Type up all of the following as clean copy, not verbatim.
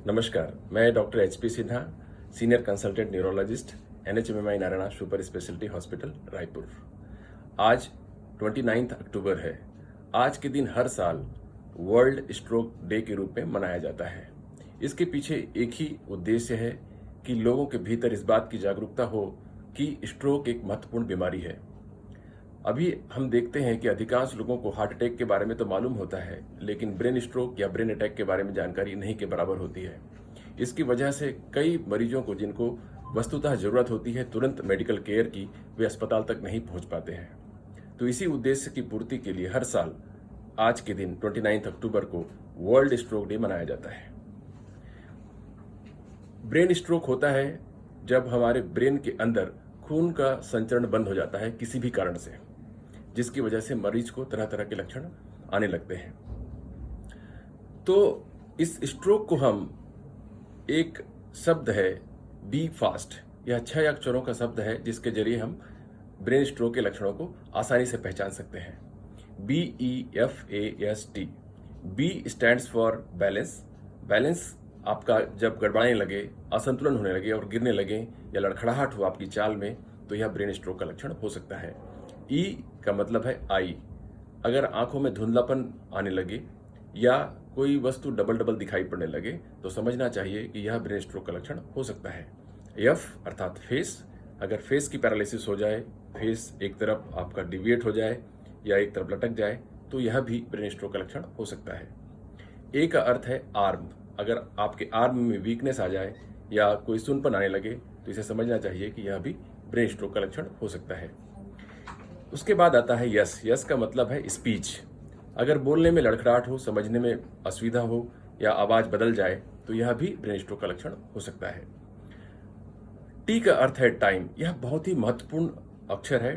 नमस्कार, मैं doctor HP Sinha, senior consultant neurologist, NHMMI Narayana super speciality hospital Raipur. आज 29 अक्टूबर है। आज के दिन हर साल वर्ल्ड स्ट्रोक डे के रूप में मनाया जाता है। इसके पीछे एक ही उद्देश्य है कि लोगों के भीतर इस बात की जागरूकता हो कि स्ट्रोक एक महत्वपूर्ण बीमारी है। अभी हम देखते हैं कि अधिकांश लोगों को हार्ट अटैक के बारे में तो मालूम होता है, लेकिन ब्रेन स्ट्रोक या ब्रेन अटैक के बारे में जानकारी नहीं के बराबर होती है। इसकी वजह से कई मरीजों को, जिनको वस्तुतः जरूरत होती है तुरंत मेडिकल केयर की, वे अस्पताल तक नहीं पहुंच पाते हैं। तो इसी उद्देश्य की पूर्ति के लिए हर साल आज के दिन 29 अक्टूबर को वर्ल्ड स्ट्रोक डे मनाया जाता है। ब्रेन स्ट्रोक होता है जब हमारे ब्रेन के अंदर खून का संचरण बंद हो जाता है किसी भी कारण से, जिसकी वजह से मरीज को तरह तरह के लक्षण आने लगते हैं। तो इस स्ट्रोक को हम, एक शब्द है बी फास्ट, यह 6 अक्षरों का शब्द है जिसके जरिए हम ब्रेन स्ट्रोक के लक्षणों को आसानी से पहचान सकते हैं। BEFAST। B stands for balance. Balance आपका जब गड़बड़ाने लगे, असंतुलन होने लगे और गिरने लगे या लड़खड़ाहट हो आपकी चाल में, तो यह ब्रेन स्ट्रोक का लक्षण हो सकता है। ई का मतलब है आई। अगर आंखों में धुंधलापन आने लगे या कोई वस्तु डबल डबल दिखाई पड़ने लगे तो समझना चाहिए कि यह ब्रेन स्ट्रोक का लक्षण हो सकता है। एफ अर्थात फेस। अगर फेस की पैरालिसिस हो जाए, फेस एक तरफ आपका डिविएट हो जाए या एक तरफ लटक जाए, तो यह भी ब्रेन स्ट्रोक का लक्षण हो सकता है। ए का अर्थ है आर्म। अगर आपके आर्म में वीकनेस आ जाए या कोई सुनपन आने लगे तो इसे समझना चाहिए कि यह भी ब्रेन स्ट्रोक का लक्षण हो सकता है। उसके बाद आता है यस। यस का मतलब है स्पीच। अगर बोलने में लड़खड़ाहट हो, समझने में असुविधा हो या आवाज बदल जाए तो यह भी ब्रेन स्ट्रोक का लक्षण हो सकता है। टी का अर्थ है टाइम। यह बहुत ही महत्वपूर्ण अक्षर है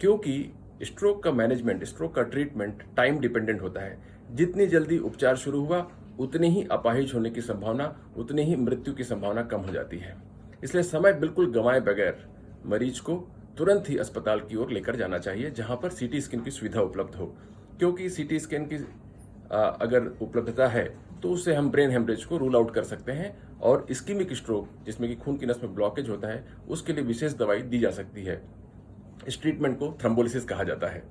क्योंकि स्ट्रोक का मैनेजमेंट, स्ट्रोक का ट्रीटमेंट टाइम डिपेंडेंट होता है। जितनी जल्दी उपचार शुरू हुआ उतनी ही अपाहिज होने की संभावना, उतनी ही मृत्यु की संभावना कम हो जाती है। इसलिए समय बिल्कुल गंवाए बगैर मरीज को तुरंत ही अस्पताल की ओर लेकर जाना चाहिए, जहां पर सीटी स्कैन की सुविधा उपलब्ध हो। क्योंकि सीटी स्कैन की अगर उपलब्धता है तो उससे हम ब्रेन हेमरेज को रूल आउट कर सकते हैं और इस्कीमिक स्ट्रोक, जिसमें कि खून की नस में ब्लॉकेज होता है, उसके लिए विशेष दवाई दी जा सकती है। इस ट्रीटमेंट को थ्रोम्बोलिसिस कहा जाता है।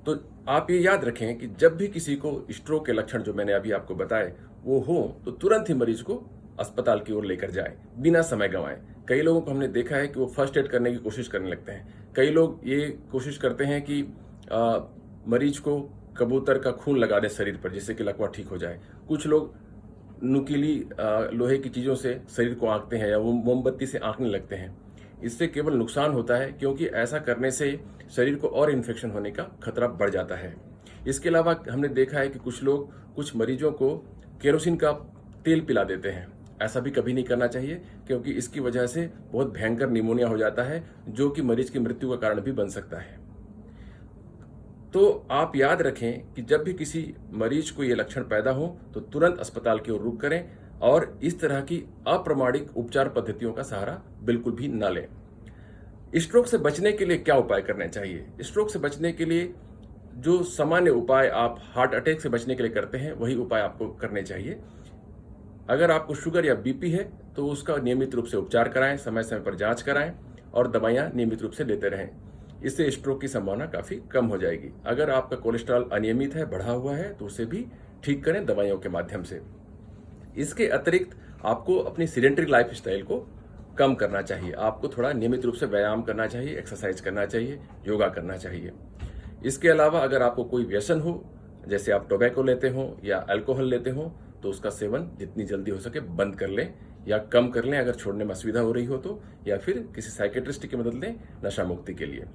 तो आप ये याद रखें कि जब भी किसी को स्ट्रोक के लक्षण जो मैंने अभी आपको बताए वो हो, तो तुरंत ही मरीज को अस्पताल की ओर लेकर जाए बिना समय गंवाए। कई लोगों को हमने देखा है कि वो फर्स्ट एड करने की कोशिश करने लगते हैं। कई लोग ये कोशिश करते हैं कि मरीज को कबूतर का खून लगा दें शरीर पर, जिससे कि लकवा ठीक हो जाए। कुछ लोग नुकीली लोहे की चीजों से शरीर को आंकते हैं या वो मोमबत्ती से आंकने लगते हैं। इससे केवल नुकसान होता है, क्योंकि ऐसा करने से शरीर को और इन्फेक्शन होने का खतरा बढ़ जाता है। इसके अलावा हमने देखा है कि कुछ लोग कुछ मरीजों को केरोसिन का तेल पिला देते हैं। ऐसा भी कभी नहीं करना चाहिए, क्योंकि इसकी वजह से बहुत भयंकर निमोनिया हो जाता है, जो कि मरीज की मृत्यु का कारण भी बन सकता है। तो आप याद रखें कि जब भी किसी मरीज को ये लक्षण पैदा हो तो तुरंत अस्पताल की ओर रुख करें और इस तरह की अप्रामाणिक उपचार पद्धतियों का सहारा बिल्कुल भी न लें। स्ट्रोक से बचने के लिए क्या उपाय करने चाहिए? स्ट्रोक से बचने के लिए जो सामान्य उपाय आप हार्ट अटैक से बचने के लिए करते हैं, वही उपाय आपको करने चाहिए। अगर आपको शुगर या बीपी है तो उसका नियमित रूप से उपचार कराएं, समय समय पर जांच कराएं और दवाइयां नियमित रूप से लेते रहें। इससे स्ट्रोक की संभावना काफी कम हो जाएगी। अगर आपका कोलेस्ट्रॉल अनियमित है, बढ़ा हुआ है, तो उसे भी ठीक करें दवाइयों के माध्यम से। इसके अतिरिक्त आपको अपनी सीडेंटरी लाइफ स्टाइल को कम करना चाहिए। आपको थोड़ा नियमित रूप से व्यायाम करना चाहिए, एक्सरसाइज करना चाहिए, योगा करना चाहिए। इसके अलावा अगर आपको कोई व्यसन हो, जैसे आप टोबैको लेते हो या अल्कोहल लेते हो, तो उसका सेवन जितनी जल्दी हो सके बंद कर लें या कम कर लें अगर छोड़ने में असुविधा हो रही हो तो, या फिर किसी साइकेट्रिस्ट की मदद लें नशा मुक्ति के लिए।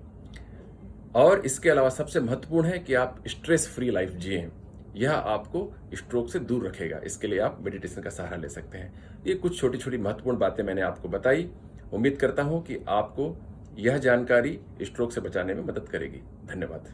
और इसके अलावा सबसे महत्वपूर्ण है कि आप स्ट्रेस फ्री लाइफ जिएं। यह आपको स्ट्रोक से दूर रखेगा। इसके लिए आप मेडिटेशन का सहारा ले सकते हैं। ये कुछ छोटी छोटी महत्वपूर्ण बातें मैंने आपको बताई। उम्मीद करता हूं कि आपको यह जानकारी स्ट्रोक से बचाने में मदद करेगी। धन्यवाद।